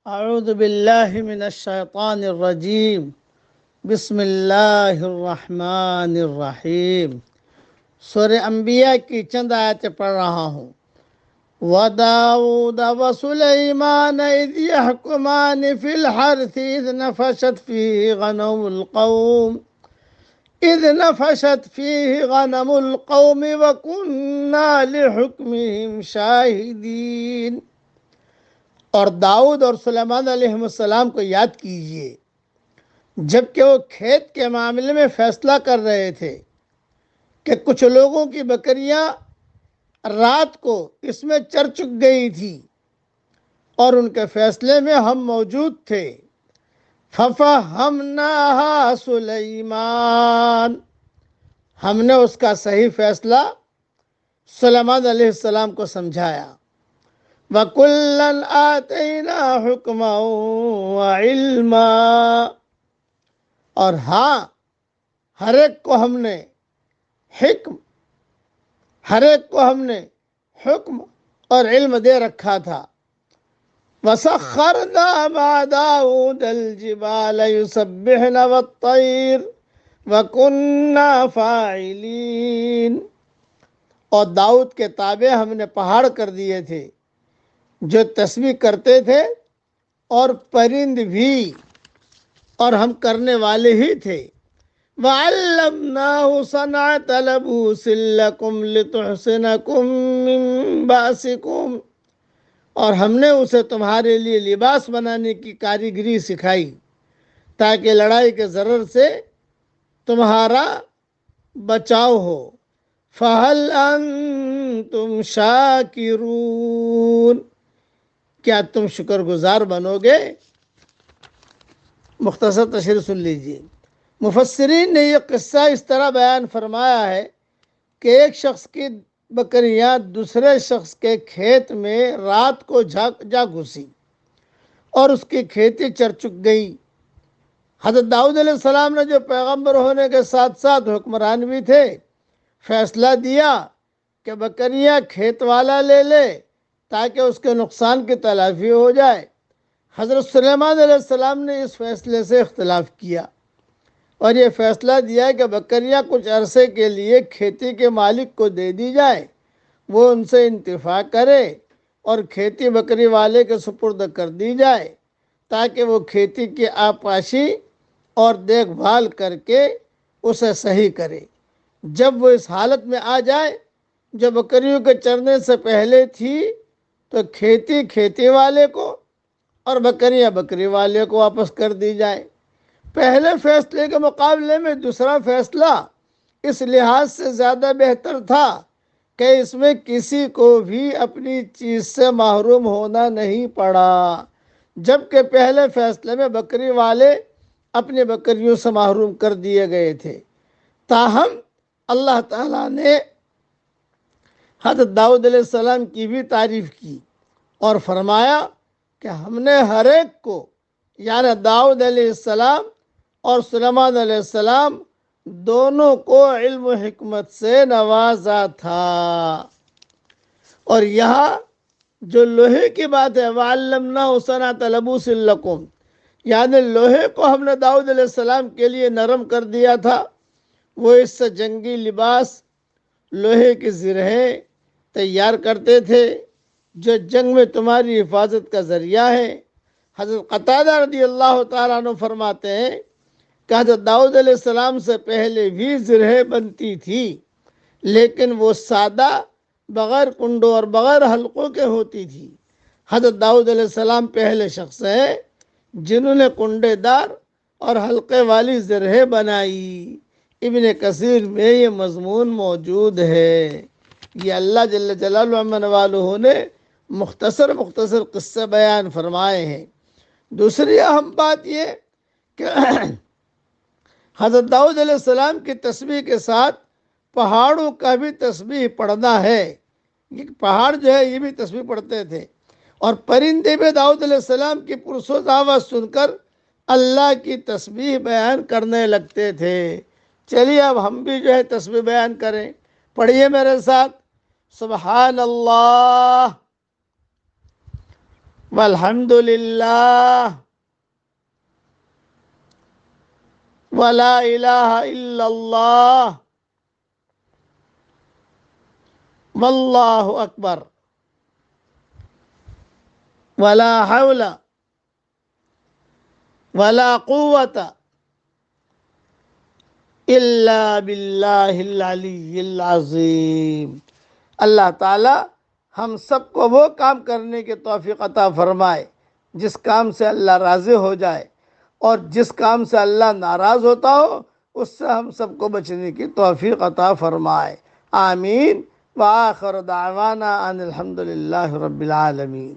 اعوذ باللہ من الشیطان الرجیم بسم اللہ الرحمن الرحیم۔ سورہ انبیاء کی چند آیتیں پڑھ رہا ہوں۔ وَدَاوُودَ وَسُلَيْمَانَ إِذْ يَحْكُمَانِ فِي الْحَرْثِ إِذْ نَفَشَتْ فِيهِ غَنَمُ الْقَوْمِ وَكُنَّا لِحُكْمِهِمْ شَاهِدِينَ۔ اور داؤد اور سلیمان علیہ السلام کو یاد کیجئے جبکہ وہ کھیت کے معاملے میں فیصلہ کر رہے تھے کہ کچھ لوگوں کی بکریاں رات کو اس میں چر چک گئی تھی اور ان کے فیصلے میں ہم موجود تھے۔ فَفَهَّمْنَاهَا سُلَيْمَانَ، ہم نے اس کا صحیح فیصلہ سلیمان علیہ السلام کو سمجھایا۔ وَكُلًّا آتَيْنَا حُكْمًا وَعِلْمًا، اور ہاں ہر ایک کو ہم نے حکم اور علم دے رکھا تھا۔ وَسَخَّرْنَا مَعَ دَاوُودَ الْجِبَالَ يُسَبِّحْنَ وَالطَّيْرَ وَكُنَّا فَاعِلِينَ، اور داؤد کے تابع ہم نے پہاڑ کر دیے تھے جو تسبیح کرتے تھے، اور پرند بھی، اور ہم کرنے والے ہی تھے۔ وَعَلَّمْنَاهُ صَنْعَةَ لَبُوسٍ لَكُمْ لِتُحْصِنَكُمْ مِنْ بَأْسِكُمْ، اور ہم نے اسے تمہارے لیے لباس بنانے کی کاریگری سکھائی تاکہ لڑائی کے ضرر سے تمہارا بچاؤ ہو۔ فَهَلْ أَنْتُمْ شَاكِرُونَ، کیا تم شکر گزار بنو گے؟ مختصر تشریح سن لیجیے۔ مفسرین نے یہ قصہ اس طرح بیان فرمایا ہے کہ ایک شخص کی بکریاں دوسرے شخص کے کھیت میں رات کو جا گھسی اور اس کی کھیتی چر چک گئی۔ حضرت داؤد علیہ السلام نے جو پیغمبر ہونے کے ساتھ ساتھ حکمران بھی تھے، فیصلہ دیا کہ بکریاں کھیت والا لے لے تاکہ اس کے نقصان کی تلافی ہو جائے۔ حضرت سلیمان علیہ السلام نے اس فیصلے سے اختلاف کیا اور یہ فیصلہ دیا کہ بکریاں کچھ عرصے کے لیے کھیتی کے مالک کو دے دی جائے، وہ ان سے انتفاع کرے اور کھیتی بکری والے کے سپرد کر دی جائے تاکہ وہ کھیتی کی آبپاشی اور دیکھ بھال کر کے اسے صحیح کرے۔ جب وہ اس حالت میں آ جائے جو بکریوں کے چرنے سے پہلے تھی تو کھیتی والے کو اور بکریاں بکری والے کو واپس کر دی جائے۔ پہلے فیصلے کے مقابلے میں دوسرا فیصلہ اس لحاظ سے زیادہ بہتر تھا کہ اس میں کسی کو بھی اپنی چیز سے محروم ہونا نہیں پڑا، جبکہ پہلے فیصلے میں بکری والے اپنی بکریوں سے محروم کر دیے گئے تھے۔ تاہم اللہ تعالیٰ نے حضرت داؤد علیہ السلام کی بھی تعریف کی اور فرمایا کہ ہم نے ہر ایک کو، یعنی داؤد علیہ السلام اور سلیمان علیہ السلام دونوں کو علم و حکمت سے نوازا تھا۔ اور یہاں جو لوہے کی بات ہے، وَعَلَّمْنَاهُ صَنْعَةَ لَبُوسٍ لَكُمْ، یعنی لوہے کو ہم نے داؤد علیہ السلام کے لیے نرم کر دیا تھا، وہ اس سے جنگی لباس، لوہے کی زرہیں تیار کرتے تھے جو جنگ میں تمہاری حفاظت کا ذریعہ ہے۔ حضرت قتادہ رضی اللہ تعالیٰ عنہ فرماتے ہیں کہ حضرت داؤد علیہ السلام سے پہلے بھی زرہیں بنتی تھی، لیکن وہ سادہ، بغیر کنڈوں اور بغیر حلقوں کے ہوتی تھی۔ حضرت داؤد علیہ السلام پہلے شخص ہیں جنہوں نے کنڈے دار اور حلقے والی زرہیں بنائی۔ ابن کثیر میں یہ مضمون موجود ہے۔ یہ اللہ جل جلالہ عمن والہ نے مختصر قصے بیان فرمائے ہیں۔ دوسری اہم بات یہ کہ حضرت داؤد علیہ السلام کی تسبیح کے ساتھ پہاڑوں کا بھی تسبیح پڑھنا ہے۔ یہ پہاڑ جو ہے یہ بھی تسبیح پڑھتے تھے، اور پرندے بھی داؤد علیہ السلام کی پرسوز آواز سن کر اللہ کی تسبیح بیان کرنے لگتے تھے۔ چلیے اب ہم بھی جو ہے تسبیح بیان کریں۔ پڑھیے میرے ساتھ، سبحان اللہ والحمد للہ ولا الہ الا اللہ واللہ اکبر ولا حول ولا قوت الا باللہ العلی العظیم۔ اللہ تعالی ہم سب کو وہ کام کرنے کی توفیق عطا فرمائے جس کام سے اللہ راضی ہو جائے، اور جس کام سے اللہ ناراض ہوتا ہو اس سے ہم سب کو بچنے کی توفیق عطا فرمائے، آمین۔ وآخر دعوانا ان الحمد للہ رب العالمین۔